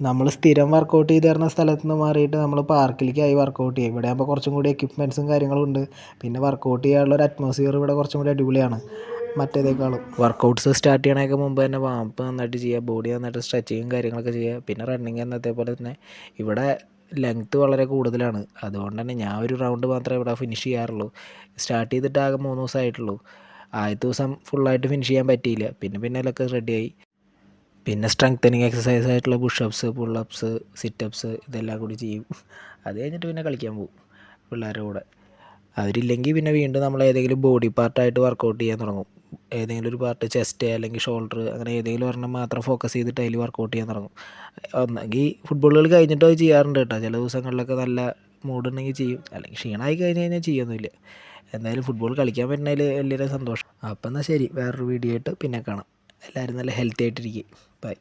നമ്മൾ സ്ഥിരം വർക്കൗട്ട് ചെയ്ത് തരുന്ന സ്ഥലത്ത് നിന്ന് മാറിയിട്ട് നമ്മൾ പാർക്കിലേക്കായി വർക്കൗട്ട് ചെയ്യും. ഇവിടെ ആകുമ്പോൾ കുറച്ചും കൂടി എക്യുപ്മെൻറ്റ്സും കാര്യങ്ങളും ഉണ്ട്. പിന്നെ വർക്കൗട്ട് ചെയ്യാനുള്ള ഒരു അറ്റ്മോസ്ഫിയർ ഇവിടെ കുറച്ചും കൂടി അടിപൊളിയാണ് മറ്റേതേക്കാളും. വർക്കൗട്ട്സ് സ്റ്റാർട്ട് ചെയ്യണേക്ക് മുമ്പ് തന്നെ വാംപ്പ് നന്നായിട്ട് ചെയ്യുക, ബോഡി നന്നായിട്ട് സ്ട്രെച്ചിങ്ങും കാര്യങ്ങളൊക്കെ ചെയ്യുക. പിന്നെ റണ്ണിങ് എന്നത്തെ പോലെ തന്നെ ഇവിടെ ലെങ്ത്ത് വളരെ കൂടുതലാണ്. അതുകൊണ്ട് തന്നെ ഞാൻ ഒരു റൗണ്ട് മാത്രമേ ഇവിടെ ഫിനിഷ് ചെയ്യാറുള്ളൂ. സ്റ്റാർട്ട് ചെയ്തിട്ട് ആകെ 3 ദിവസമായിട്ടുള്ളൂ. ആദ്യത്തെ ദിവസം ഫുള്ളായിട്ട് ഫിനിഷ് ചെയ്യാൻ പറ്റിയില്ല. പിന്നെ അതിലൊക്കെ റെഡിയായി. പിന്നെ സ്ട്രെങ്തനിങ് എക്സസൈസ് ആയിട്ടുള്ള പുഷപ്സ്, പുള്ളപ്സ്, സിറ്റപ്സ് ഇതെല്ലാം കൂടി ചെയ്യും. അത് കഴിഞ്ഞിട്ട് പിന്നെ കളിക്കാൻ പോകും പിള്ളേരുടെ കൂടെ. അവരില്ലെങ്കിൽ പിന്നെ വീണ്ടും നമ്മൾ ഏതെങ്കിലും ബോഡി പാർട്ടായിട്ട് വർക്കൗട്ട് ചെയ്യാൻ തുടങ്ങും. ഏതെങ്കിലും ഒരു പാർട്ട്, ചെസ്റ്റ് അല്ലെങ്കിൽ ഷോൾഡർ, അങ്ങനെ ഏതെങ്കിലും ഒരെണ്ണം മാത്രം ഫോക്കസ് ചെയ്തിട്ട് അതിൽ വർക്കൗട്ട് ചെയ്യാൻ തുടങ്ങും. ഒന്നെങ്കിൽ ഫുട്ബോൾ കളി കഴിഞ്ഞിട്ട് അത് ചെയ്യാറുണ്ട് കേട്ടോ. ചില ദിവസങ്ങളിലൊക്കെ നല്ല മൂഡുണ്ടെങ്കിൽ ചെയ്യും, അല്ലെങ്കിൽ ക്ഷീണമായി കഴിഞ്ഞ് കഴിഞ്ഞാൽ ചെയ്യൊന്നുമില്ല. എന്തായാലും ഫുട്ബോൾ കളിക്കാൻ പറ്റുന്നതിൽ വലിയൊരു സന്തോഷം. അപ്പം എന്നാൽ ശരി, വേറൊരു വീഡിയോ ആയിട്ട് പിന്നെ കാണാം. എല്ലാവരും നല്ല ഹെൽത്തി ആയിട്ടിരിക്കും. ബൈ.